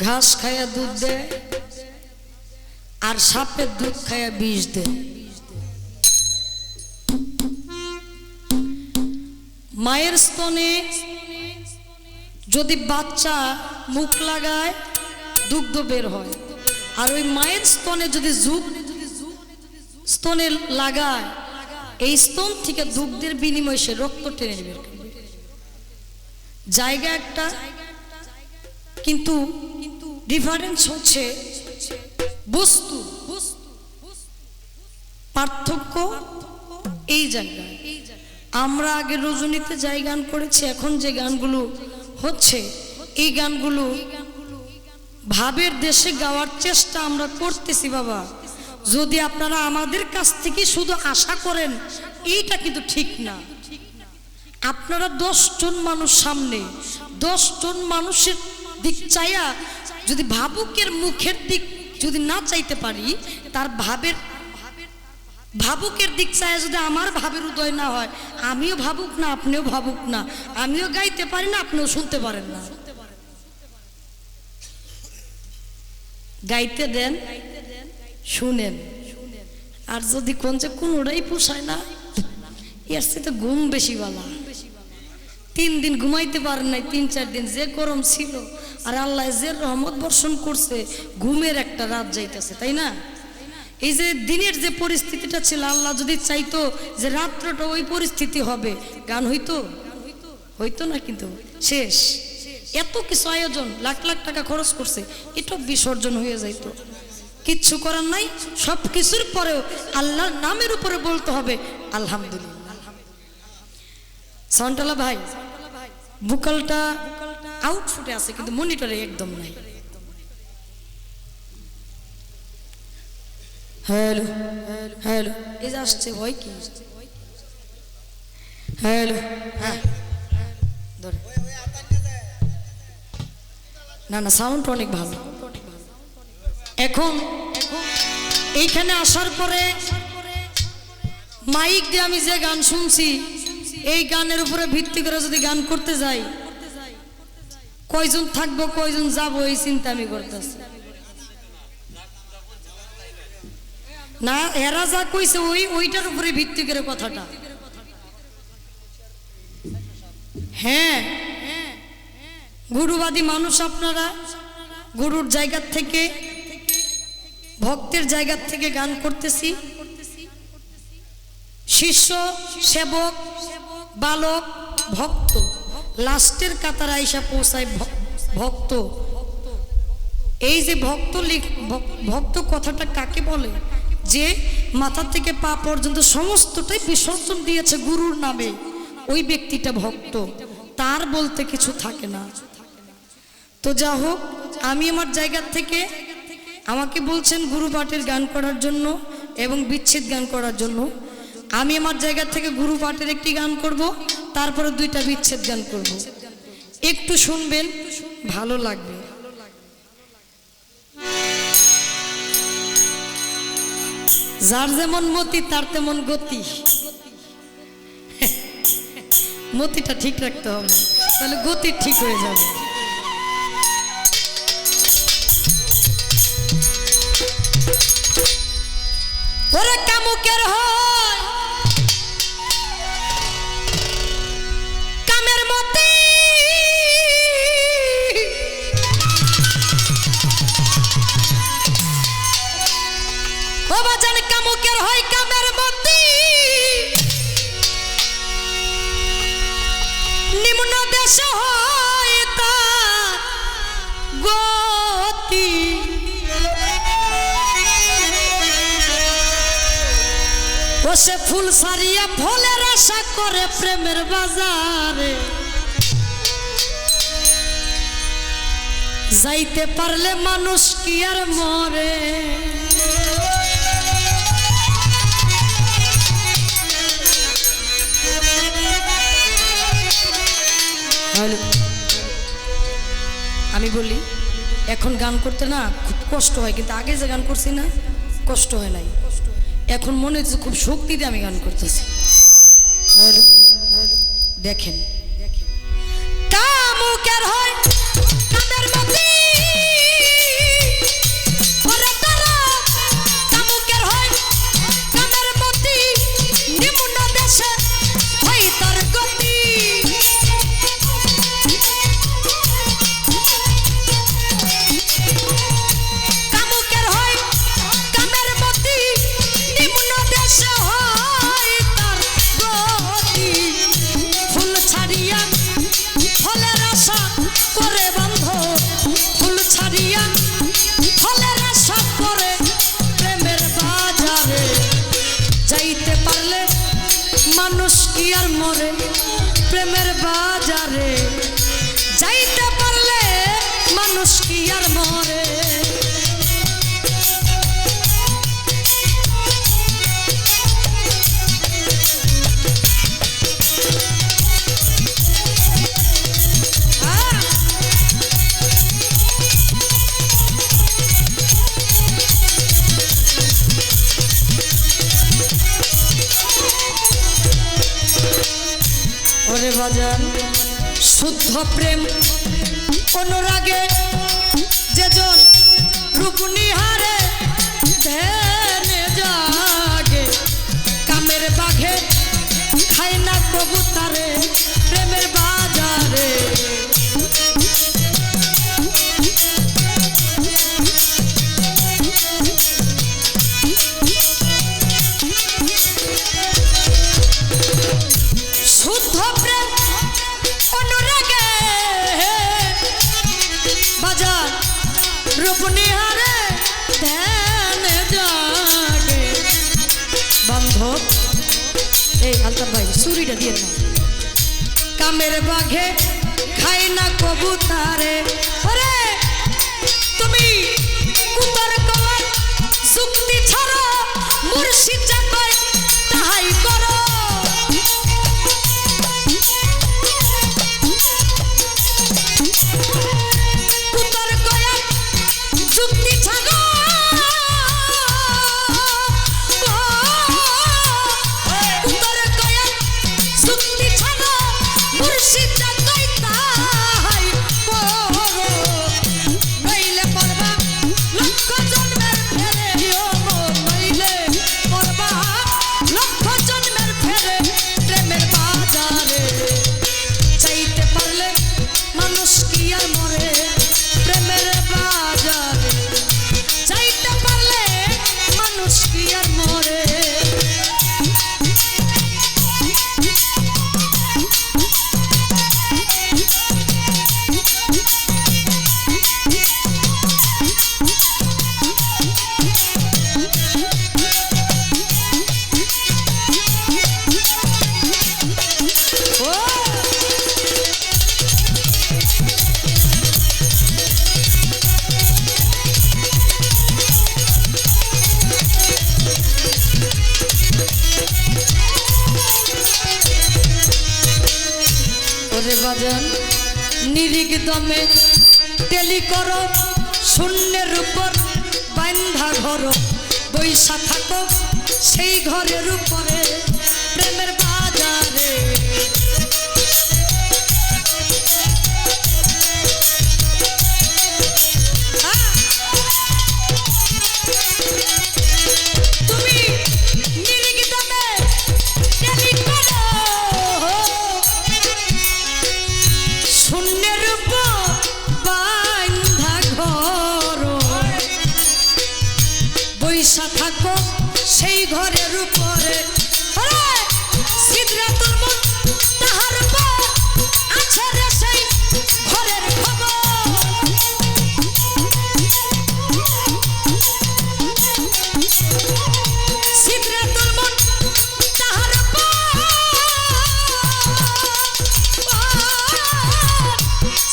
ঘাস খায়া দুধ দেয় আর সাপের দুধ খায়া বিষ দেয়। মায়ের স্তনে যদি বাচ্চা মুখ লাগায় দুগ্ধ বের হয়, আর ওই মায়ের স্তনে যদি স্তনে লাগায় এই স্তন থেকে দুগ্ধের বিনিময়ে সে রক্ত টেনে বের করে। জায়গা একটা, কিন্তু ডিফারেন্স হচ্ছে বস্তু, পার্থক্য এই জায়গায়। আমরা আগে রজনীতে যাই গান করেছি, এখন যে গানগুলো হচ্ছে এই গানগুলো ভাবের দেশে গাওয়ার চেষ্টা আমরা করতেছি। বাবা, যদি আপনারা আমাদের কাছ থেকে শুধু আশা করেন এইটা কিন্তু ঠিক না। আপনারা 10 জন মানুষ সামনে, 10 জন মানুষের দিক চাইয়া যদি ভাবুকের মুখের দিক যদি না চাইতে পারি, তার ভাবুকের দিক চাইয়া যদি আমার ভাবের উদয় না হয়, আমিও ভাবুক না, আপনিও ভাবুক না, আমিও গাইতে পারি না, আপনিও শুনতে পারেন না। গাইতে দেন, শুনেন। আর যদি কোন যে কোনোটাই পোষায় না, এর সাথে ঘুম বেশি বালা। 3 দিন ঘুমাইতে পারেন নাই, 3-4 দিন যে গরম ছিল, আর আল্লাহ যে রহমত বর্ষণ করছে, ঘুমের একটা রাত যাইতেছে, তাই না? এই যে দিনের যে পরিস্থিতিটা ছিল, আল্লাহ যদি চাইতো যে রাত্রটা ওই পরিস্থিতি হবে, গান হইতো? হইতো না, কিন্তু শেষ। এত কিছু আয়োজন, লাখ লাখ টাকা খরচ করছে, এটা বিসর্জন হয়ে যাইতো। কিচ্ছু করার নাই, সব কিছুর পরেও আল্লাহর নামের উপরে বলতে হবে আলহামদুলিল্লাহ। সন্টালা ভাই, ভোকালটা আউটফুটে আছে কিন্তু মনিটরে একদম নাই। হ্যালো হ্যালো, এই যে আসছে ভয় কি? হ্যালো, হ্যাঁ ধরে না না, সাউন্ড অনেক ভালো। এখন এইখানে আসার পরে মাইক দিয়ে আমি যে গান শুনছি, এই গানের উপরে ভিত্তি করে যদি গান করতে যাই, কয়জন থাকবো কয়জন যাবো এই চিন্তা আমি করতেছি না। এরা যা কইছে ওইটার উপরে ভিত্তি করে কথাটা। হ্যাঁ, গুরুবাদী মানুষ আপনারা, গুরুর জায়গা থেকে, ভক্তের জায়গা থেকে গান করতেছি। শিষ্য, সেবক, বালক, ভক্ত, লাস্টের কাতার আইসা পৌঁছায় ভক্ত। এই যে ভক্ত কথাটা কাকে বলে? যে মাথা থেকে পা পর্যন্ত সমস্তটাই বিসর্জন দিয়েছে গুরুর নামে, ওই ব্যক্তিটা ভক্ত। তার বলতে কিছু থাকে না। তো যা হোক, আমি আমার জায়গা থেকে, আমাকে বলছেন গুরু পাঠের গান করার জন্য এবং বিচ্ছেদ গান করার জন্য। আমি আমার জায়গা থেকে গুরু পাঠের একটি গান করব, তারপরে 2টা বিচ্ছেদ গান করব। একটু শুনবেন, ভালো লাগবে। যার যেমন মতি তার তেমন গতি। মতিটা ঠিক রাখতে হবে, তাহলে গতি ঠিক হয়ে যাবে। ওরে কামুকের হয় কামের মতি, ও বাজান কামুকের হয় কামের মতি, নিম্ন দেশে হয় তার গতি। ও সে ফুল সারিয়া ফলের আশা করে প্রেমের বাজারে, যাইতে পারলে মানুষ কি আর মরে। আমি বলি, এখন গান করতে না খুব কষ্ট হয়, কিন্তু আগে যে গান করছি না কষ্ট হয় নাই। এখন মনে হচ্ছে খুব শক্তি দিয়ে আমি গান করতেছি। দেখেন, কামুকের হয় কামের মতি, বাজারে যাইতে পারলে মানুষ কি আর মরে। ওরে বাজান শুদ্ধ প্রেম অনুরাগে যেজন রূপ নিহারে ধ্যানে জাগে, কামের বাঘে খায় না কবুতারে প্রেমের বাজারে। শুদ্ধ প্রেম অনুরাগে বাজার রূপ নিহারে ধ্যানে জাগে। বান্ধব এই আলতাফ ভাই সুরিটা দিয়ে না। কামের বাঘে খাই না কবুতারে, ওরে তুমি কুতার কলার যুক্তি ছাড়া মুর্শিদ যা কয় তাহাই করো। কুতার কলার যুক্তি ছাড়া কুতার কলার যুক্তি ছাড়া মুর্শিদ যা কয় তাহাই করো। নইলে পড়বা লক্ষ জন্মের ফেরে, ও নইলে পড়বা লক্ষ জন্মের ফেরে প্রেমের বাজারে। চাইতে পারলে মানুষ কি আর মরে প্রেমের বাজারে। চাইতে পারলে মানুষ কি আর মরে। ওরে বাজান নিরিগ দমে তেলি করো শূন্যের উপর বান্ধা ঘর, বৈশা থাকো সেই ঘরের উপরে প্রেমের বাজারে। তুমি নিরিগ দমে তেলি করো শূন্যের উপর বান্ধা ঘর, বৈশা থাকো সেই ঘরের উপরে। সিদরাতুল মুনতাহার উপর আছে রে সেই ঘরের খবর। সিদরাতুল মুনতাহার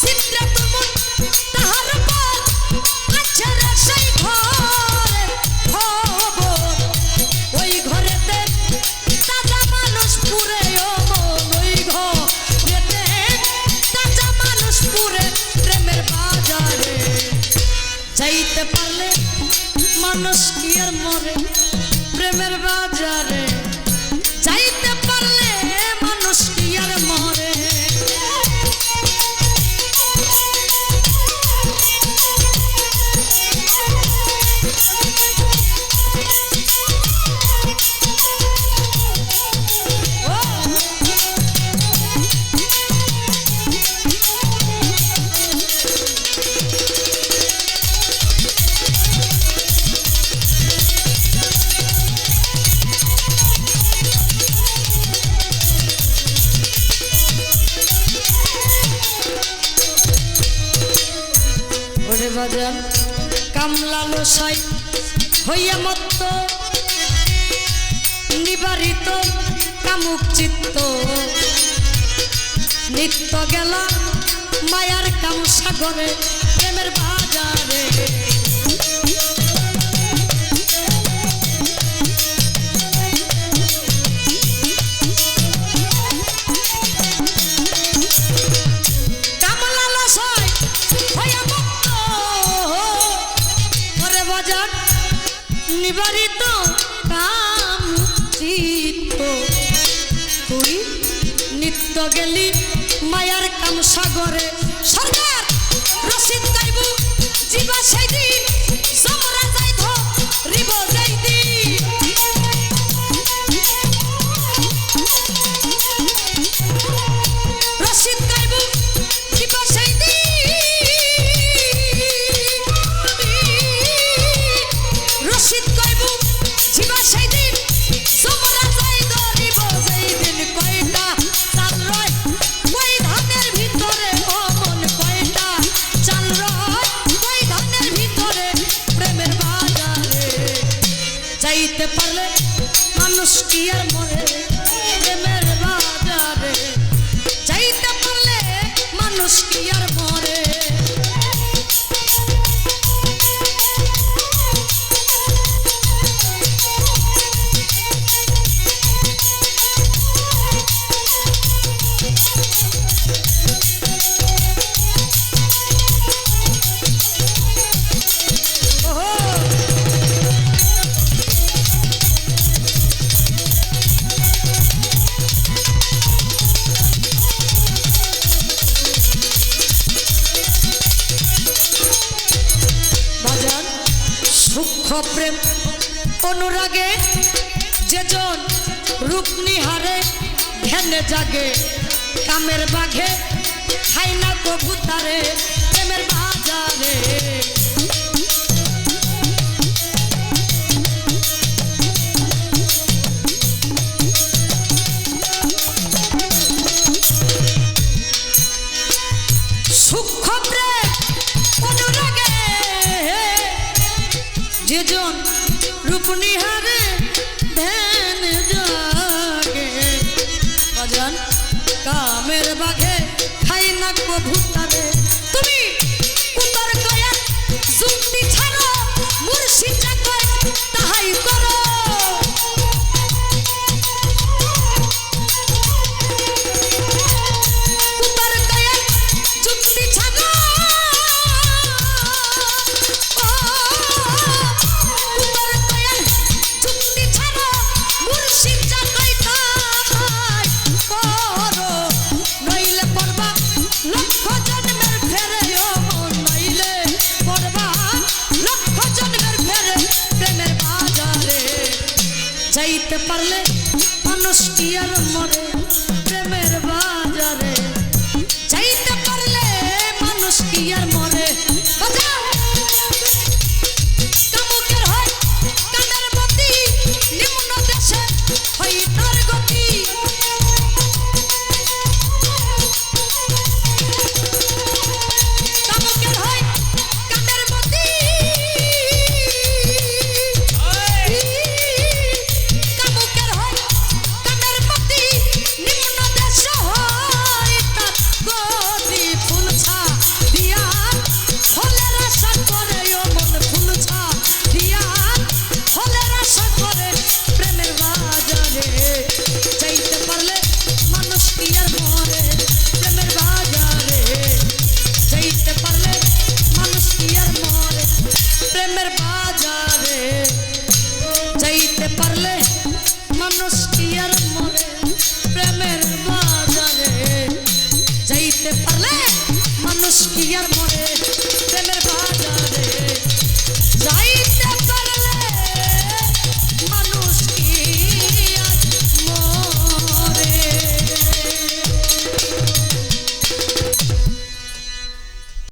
সিদরাতুল মুনতাহার উপর আছে রে সেই ঘরের খবর। ওই ঘরেতে তাজা মানুষ পুরে, ও মন ওই ঘরেতে তাজা মানুষ পুরে প্রেমের বাজারে। যাইতে পারলে মানুষ কি আর মরে প্রেমের বাজারে। যাইতে পারলে মানুষ কি আর মরে। বাজান কামলা লোসাই হইয়া মত্ত নিবারিত কামুক চিত্ত নিত্য গেলা মায়ার কাম সাগরে প্রেমের বাজারে নিবারিত কাম চিত্ত তুই নিত্য গেলি মায়ার কাম সাগরে সরকার রশিদ গাইবু জীবা সেই দিন সমরা যাই রিব যাই দিন রশিদ গাইবু জীবা সেই রশিদ কইবু জীবা সেই দিন সমরা যাই ধরিব যেই দিন কয়টা চাল রয় ওই ধানের ভিতরে ও মন কয়টা চাল রয় ওই ধানের ভিতরে প্রেমের বাজারে যাইতে পারলে মানুষ কি আর মরে প্রেমের বাজারে যাইতে পারলে মানুষ কি আর মরে প্রেম অনুরাগে যেজন রূপ নিহারে ধ্যানে জাগে কামের বাঘে খাই না কবুতারে প্রেমের বাজারে সূক্ষ্ম প্রেম অনুরাগে যেজন রূপ নিহারে ধ্যান জাগে বাজান কামের বাঘে খাই না কবুতারে তুমি কুতার কয়া যুক্তি ছাড়ো মুর্শিদ যা কয় তাহাই করো কুতার কয়া যুক্তি ছাড়ো যাইতে পারলে মানুষ কি আর মরে প্রেমে